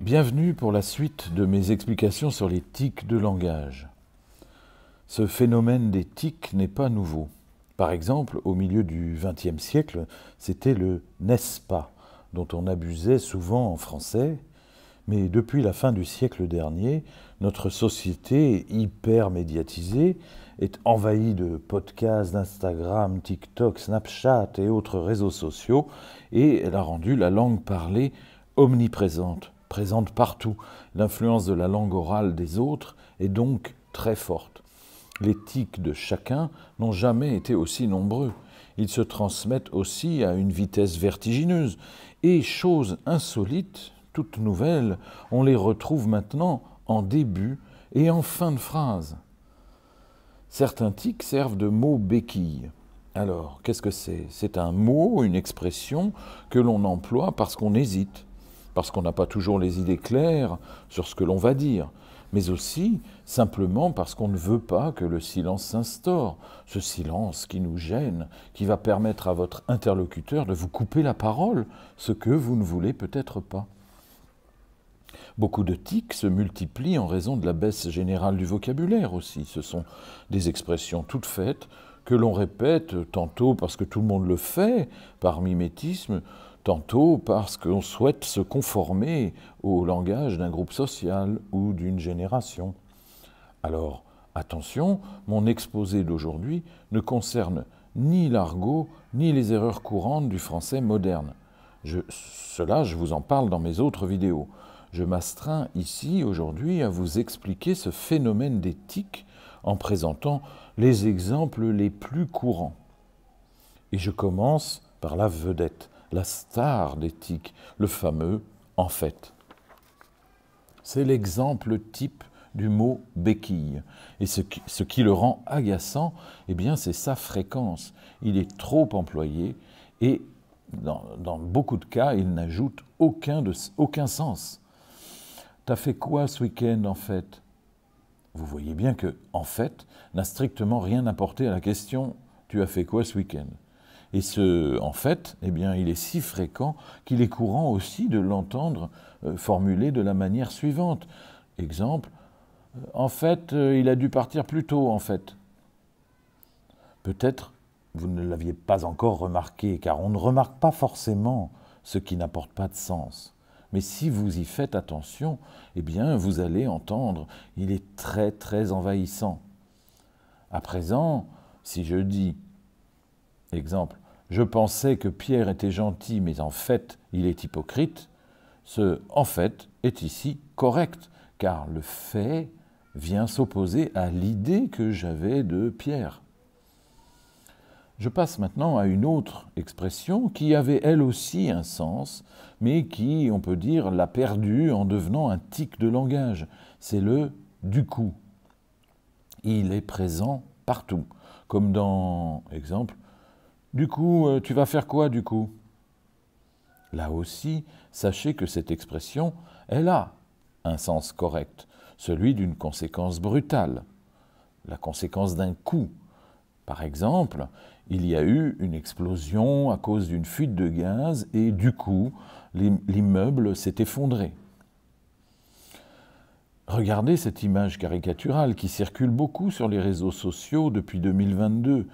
Bienvenue pour la suite de mes explications sur les tics de langage. Ce phénomène des tics n'est pas nouveau. Par exemple, au milieu du XXe siècle, c'était le « n'est-ce pas » dont on abusait souvent en français, mais depuis la fin du siècle dernier, notre société hyper médiatisée est envahie de podcasts, d'Instagram, TikTok, Snapchat et autres réseaux sociaux, et elle a rendu la langue parlée omniprésente. Présente partout. L'influence de la langue orale des autres est donc très forte. Les tics de chacun n'ont jamais été aussi nombreux. Ils se transmettent aussi à une vitesse vertigineuse. Et, chose insolite, toute nouvelle, on les retrouve maintenant en début et en fin de phrase. Certains tics servent de mots béquilles. Alors, qu'est-ce que c'est ? C'est un mot, une expression que l'on emploie parce qu'on hésite, parce qu'on n'a pas toujours les idées claires sur ce que l'on va dire, mais aussi simplement parce qu'on ne veut pas que le silence s'instaure, ce silence qui nous gêne, qui va permettre à votre interlocuteur de vous couper la parole, ce que vous ne voulez peut-être pas. Beaucoup de tics se multiplient en raison de la baisse générale du vocabulaire aussi. Ce sont des expressions toutes faites que l'on répète tantôt parce que tout le monde le fait, par mimétisme, tantôt parce qu'on souhaite se conformer au langage d'un groupe social ou d'une génération. Alors, attention, mon exposé d'aujourd'hui ne concerne ni l'argot, ni les erreurs courantes du français moderne. Je vous en parle dans mes autres vidéos. Je m'astreins ici, aujourd'hui, à vous expliquer ce phénomène des tics en présentant les exemples les plus courants. Et je commence par la vedette, la star des tics, le fameux « en fait ». C'est l'exemple type du mot « béquille ». Et ce qui le rend agaçant, eh bien, c'est sa fréquence. Il est trop employé et, dans beaucoup de cas, il n'ajoute aucun sens. « T'as fait quoi ce week-end, en fait ?» Vous voyez bien que « en fait » n'a strictement rien apporté à la question « tu as fait quoi ce week-end ?» Et ce « en fait », eh bien, il est si fréquent qu'il est courant aussi de l'entendre formulé de la manière suivante. Exemple, « en fait, il a dû partir plus tôt, en fait ». Peut-être vous ne l'aviez pas encore remarqué, car on ne remarque pas forcément ce qui n'apporte pas de sens. Mais si vous y faites attention, eh bien, vous allez entendre, il est très, très envahissant. À présent, si je dis, exemple, « Je pensais que Pierre était gentil, mais en fait, il est hypocrite », ce « en fait » est ici correct, car le fait vient s'opposer à l'idée que j'avais de Pierre. Je passe maintenant à une autre expression qui avait elle aussi un sens, mais qui, on peut dire, l'a perdu en devenant un tic de langage. C'est le « du coup ». Il est présent partout, comme dans, exemple, « Du coup, tu vas faire quoi du coup ?» Là aussi, sachez que cette expression, elle a un sens correct, celui d'une conséquence brutale, la conséquence d'un coup. Par exemple, il y a eu une explosion à cause d'une fuite de gaz et du coup, l'immeuble s'est effondré. Regardez cette image caricaturale qui circule beaucoup sur les réseaux sociaux depuis 2022.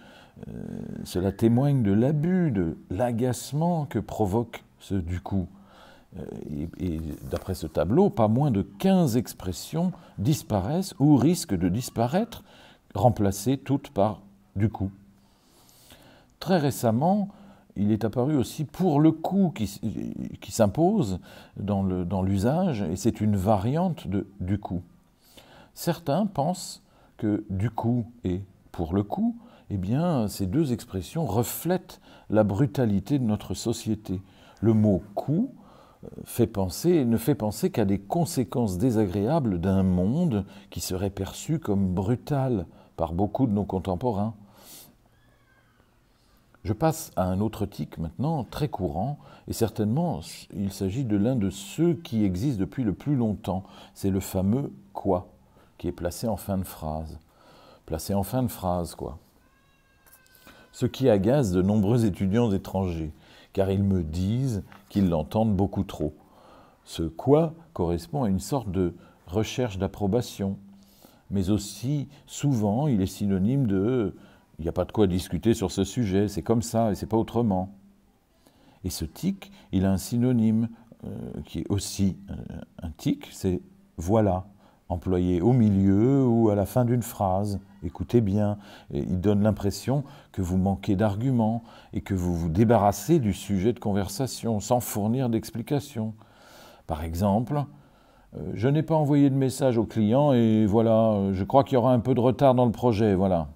Cela témoigne de l'abus, de l'agacement que provoque ce « du coup ». Et d'après ce tableau, pas moins de 15 expressions disparaissent ou risquent de disparaître, remplacées toutes par « du coup ». Très récemment, il est apparu aussi « pour le coup » qui s'impose dans l'usage, et c'est une variante de « du coup ». Certains pensent que « du coup » et « pour le coup », eh bien, ces deux expressions reflètent la brutalité de notre société. Le mot « coup » ne fait penser qu'à des conséquences désagréables d'un monde qui serait perçu comme brutal, par beaucoup de nos contemporains. Je passe à un autre tic maintenant, très courant, et certainement il s'agit de l'un de ceux qui existent depuis le plus longtemps. C'est le fameux « quoi » qui est placé en fin de phrase. Placé en fin de phrase, quoi. Ce qui agace de nombreux étudiants étrangers, car ils me disent qu'ils l'entendent beaucoup trop. Ce « quoi » correspond à une sorte de recherche d'approbation, mais aussi, souvent, il est synonyme de « il n'y a pas de quoi discuter sur ce sujet, c'est comme ça et c'est pas autrement ». Et ce tic, il a un synonyme qui est aussi un tic, c'est « voilà », employé au milieu ou à la fin d'une phrase. Écoutez bien, il donne l'impression que vous manquez d'arguments et que vous vous débarrassez du sujet de conversation sans fournir d'explications. Par exemple, je n'ai pas envoyé de message au client et voilà, je crois qu'il y aura un peu de retard dans le projet, voilà.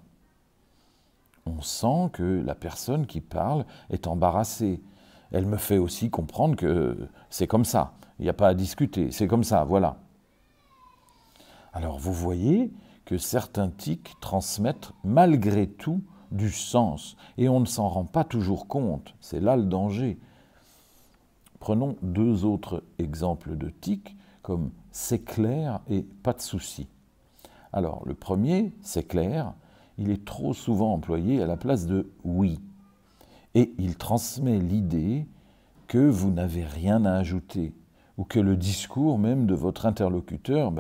On sent que la personne qui parle est embarrassée. Elle me fait aussi comprendre que c'est comme ça, il n'y a pas à discuter, c'est comme ça, voilà. Alors vous voyez que certains tics transmettent malgré tout du sens et on ne s'en rend pas toujours compte, c'est là le danger. Prenons deux autres exemples de tics comme « c'est clair » et « pas de souci ». Alors le premier, « c'est clair », il est trop souvent employé à la place de « oui ». Et il transmet l'idée que vous n'avez rien à ajouter ou que le discours même de votre interlocuteur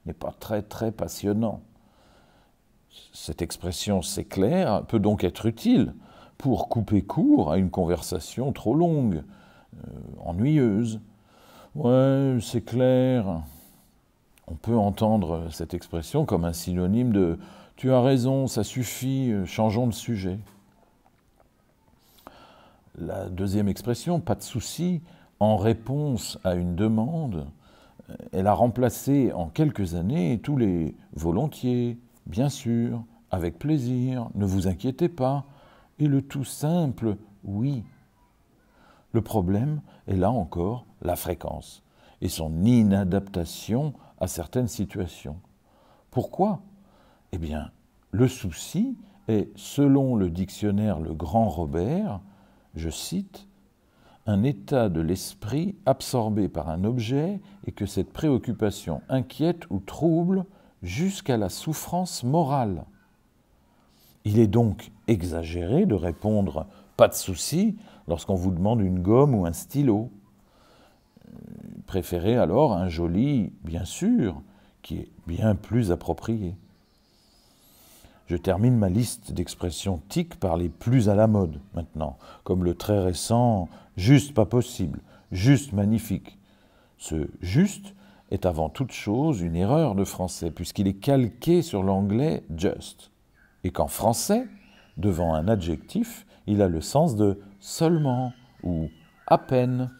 n'est pas très passionnant. Cette expression « c'est clair » peut donc être utile pour couper court à une conversation trop longue, ennuyeuse. « Ouais, c'est clair ». On peut entendre cette expression comme un synonyme de « tu as raison, ça suffit, changeons de sujet ». La deuxième expression, « pas de souci », en réponse à une demande, elle a remplacé en quelques années tous les « volontiers »,« bien sûr »,« avec plaisir »,« ne vous inquiétez pas » et le tout simple « oui ». Le problème est là encore la fréquence et son inadaptation à certaines situations. Pourquoi ? Eh bien, le souci est, selon le dictionnaire Le Grand Robert, je cite, « un état de l'esprit absorbé par un objet et que cette préoccupation inquiète ou trouble jusqu'à la souffrance morale ». Il est donc exagéré de répondre « pas de souci » lorsqu'on vous demande une gomme ou un stylo. Préférez alors un joli « bien sûr » qui est bien plus approprié. Je termine ma liste d'expressions tics par les plus à la mode maintenant, comme le très récent « juste pas possible »,« juste magnifique ». Ce « juste » est avant toute chose une erreur de français, puisqu'il est calqué sur l'anglais « just ». Et qu'en français, devant un adjectif, il a le sens de « seulement » ou « à peine ».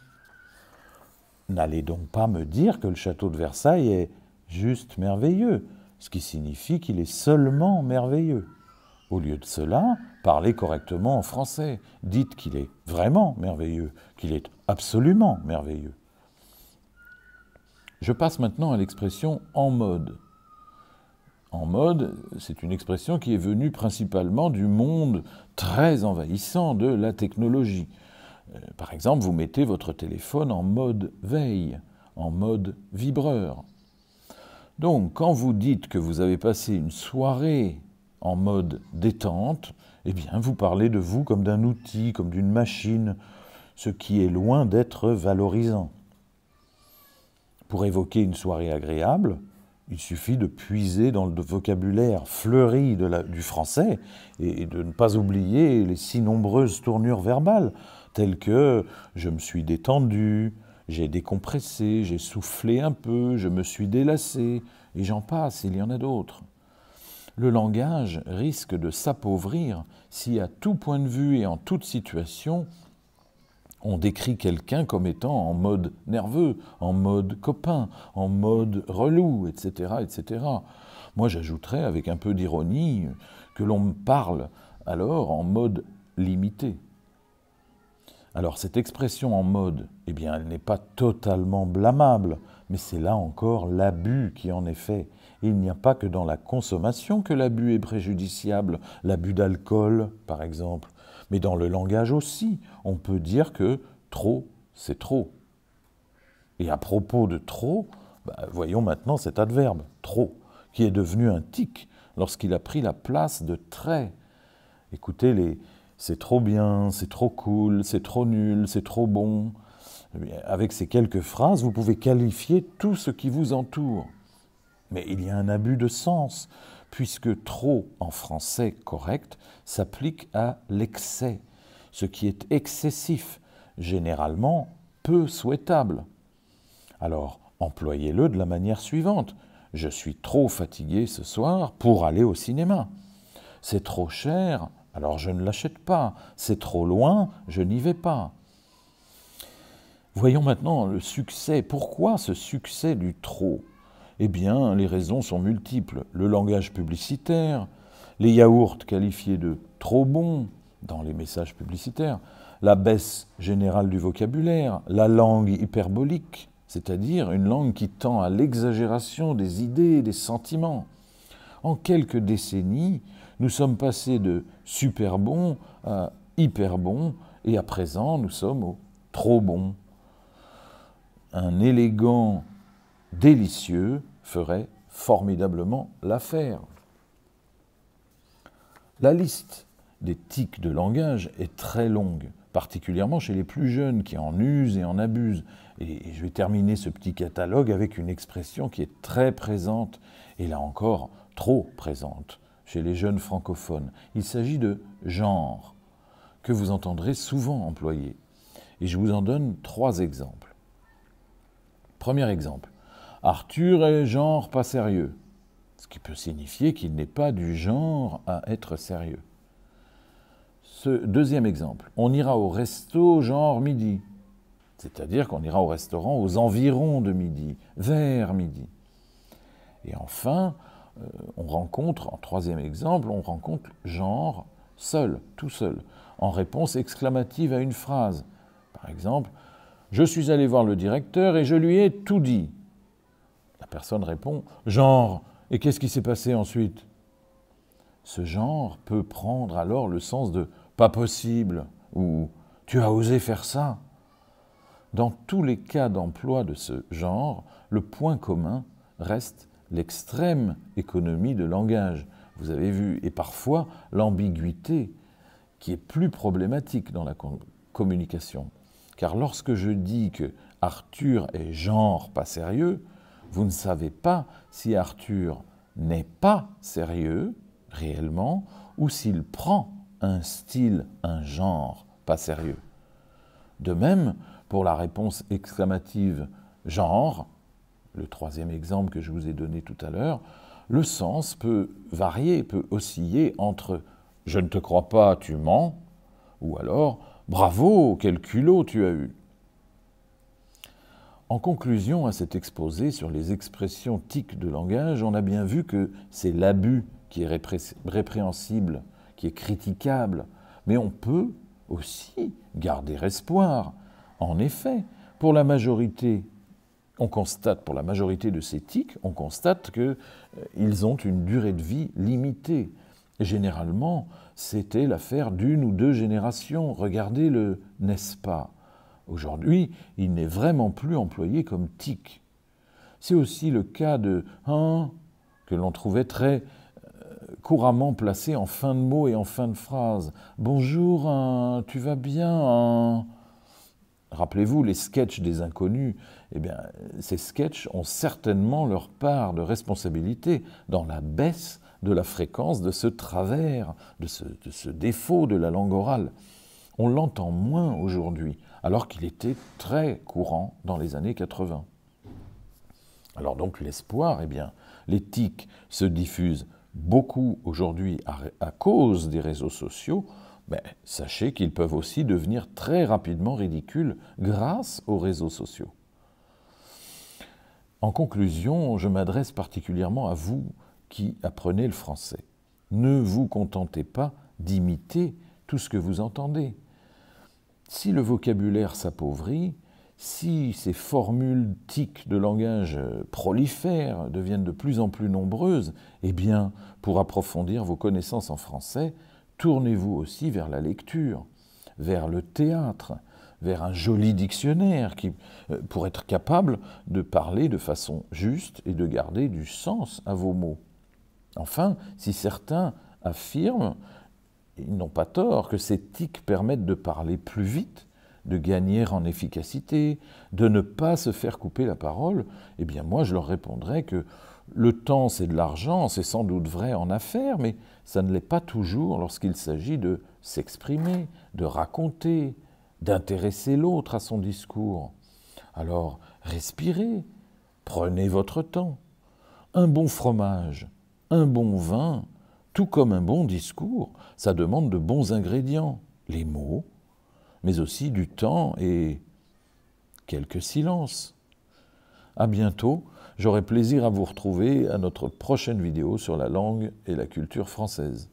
N'allez donc pas me dire que le château de Versailles est juste merveilleux, ce qui signifie qu'il est seulement merveilleux. Au lieu de cela, parlez correctement en français. Dites qu'il est vraiment merveilleux, qu'il est absolument merveilleux. Je passe maintenant à l'expression « en mode ». En mode, c'est une expression qui est venue principalement du monde très envahissant de la technologie. Par exemple, vous mettez votre téléphone en mode veille, en mode vibreur. Donc, quand vous dites que vous avez passé une soirée en mode détente, eh bien, vous parlez de vous comme d'un outil, comme d'une machine, ce qui est loin d'être valorisant. Pour évoquer une soirée agréable, il suffit de puiser dans le vocabulaire fleuri du français et de ne pas oublier les si nombreuses tournures verbales, telles que « je me suis détendu », « j'ai décompressé »,« j'ai soufflé un peu »,« je me suis délassé », et j'en passe, il y en a d'autres. Le langage risque de s'appauvrir si, à tout point de vue et en toute situation, on décrit quelqu'un comme étant en mode nerveux, en mode copain, en mode relou, etc., etc. Moi, j'ajouterais, avec un peu d'ironie, que l'on me parle alors en mode limité. Alors, cette expression en mode, eh bien, elle n'est pas totalement blâmable, mais c'est là encore l'abus qui en est fait. Il n'y a pas que dans la consommation que l'abus est préjudiciable, l'abus d'alcool par exemple, mais dans le langage aussi. On peut dire que trop, c'est trop. Et à propos de trop, voyons maintenant cet adverbe, trop, qui est devenu un tic lorsqu'il a pris la place de très. Écoutez, c'est trop bien, c'est trop cool, c'est trop nul, c'est trop bon. Avec ces quelques phrases, vous pouvez qualifier tout ce qui vous entoure. Mais il y a un abus de sens, puisque trop en français correct s'applique à l'excès, ce qui est excessif, généralement peu souhaitable. Alors, employez-le de la manière suivante. Je suis trop fatigué ce soir pour aller au cinéma. C'est trop cher, alors je ne l'achète pas. C'est trop loin, je n'y vais pas. Voyons maintenant le succès. Pourquoi ce succès du trop ? Eh bien, les raisons sont multiples. Le langage publicitaire, les yaourts qualifiés de trop bons dans les messages publicitaires, la baisse générale du vocabulaire, la langue hyperbolique, c'est-à-dire une langue qui tend à l'exagération des idées et des sentiments. En quelques décennies, nous sommes passés de super bon à hyper bon, et à présent, nous sommes au trop bon. Un élégant délicieux ferait formidablement l'affaire. La liste des tics de langage est très longue, particulièrement chez les plus jeunes qui en usent et en abusent. Et je vais terminer ce petit catalogue avec une expression qui est très présente, et là encore trop présente, chez les jeunes francophones. Il s'agit de genre, que vous entendrez souvent employer. Et je vous en donne 3 exemples. Premier exemple. Arthur est genre pas sérieux, ce qui peut signifier qu'il n'est pas du genre à être sérieux. Deuxième exemple, on ira au resto genre midi, c'est-à-dire qu'on ira au restaurant aux environs de midi, vers midi. Et enfin, en troisième exemple, on rencontre genre seul, tout seul, en réponse exclamative à une phrase. Par exemple, je suis allé voir le directeur et je lui ai tout dit. La personne répond « genre ». Et qu'est-ce qui s'est passé ensuite ? Ce genre peut prendre alors le sens de « pas possible » ou « tu as osé faire ça ». Dans tous les cas d'emploi de ce genre, le point commun reste l'extrême économie de langage. Vous avez vu, et parfois l'ambiguïté qui est plus problématique dans la communication. Car lorsque je dis que Arthur est genre pas sérieux, vous ne savez pas si Arthur n'est pas sérieux, réellement, ou s'il prend un style, un genre pas sérieux. De même, pour la réponse exclamative « genre », le troisième exemple que je vous ai donné tout à l'heure, le sens peut varier, peut osciller entre « je ne te crois pas, tu mens » ou alors « bravo, quel culot tu as eu ». En conclusion à cet exposé sur les expressions tics de langage, on a bien vu que c'est l'abus qui est répréhensible, qui est critiquable, mais on peut aussi garder espoir. En effet, pour la majorité de ces tics, on constate qu'ils ont une durée de vie limitée. Et généralement, c'était l'affaire d'une ou 2 générations. Regardez le « n'est-ce pas ». Aujourd'hui, il n'est vraiment plus employé comme tic. C'est aussi le cas de « hein » que l'on trouvait très couramment placé en fin de mot et en fin de phrase. « Bonjour, hein, tu vas bien, hein ?» Rappelez-vous, les sketchs des inconnus, eh bien, ces sketchs ont certainement leur part de responsabilité dans la baisse de la fréquence de ce travers, de ce défaut de la langue orale. On l'entend moins aujourd'hui, alors qu'il était très courant dans les années 80. Alors donc l'espoir, eh bien, les tics se diffusent beaucoup aujourd'hui à cause des réseaux sociaux, mais sachez qu'ils peuvent aussi devenir très rapidement ridicules grâce aux réseaux sociaux. En conclusion, je m'adresse particulièrement à vous qui apprenez le français. Ne vous contentez pas d'imiter tout ce que vous entendez. Si le vocabulaire s'appauvrit, Si ces formules tics de langage prolifèrent, deviennent de plus en plus nombreuses, eh bien, pour approfondir vos connaissances en français, tournez-vous aussi vers la lecture, vers le théâtre, vers un joli dictionnaire pour être capable de parler de façon juste et de garder du sens à vos mots. Enfin, si certains affirment, ils n'ont pas tort, que ces tics permettent de parler plus vite, de gagner en efficacité, de ne pas se faire couper la parole, eh bien moi je leur répondrai que le temps c'est de l'argent, c'est sans doute vrai en affaires, mais ça ne l'est pas toujours lorsqu'il s'agit de s'exprimer, de raconter, d'intéresser l'autre à son discours. Alors respirez, prenez votre temps. Un bon fromage, un bon vin, tout comme un bon discours, ça demande de bons ingrédients, les mots, mais aussi du temps et quelques silences. À bientôt, j'aurai plaisir à vous retrouver à notre prochaine vidéo sur la langue et la culture française.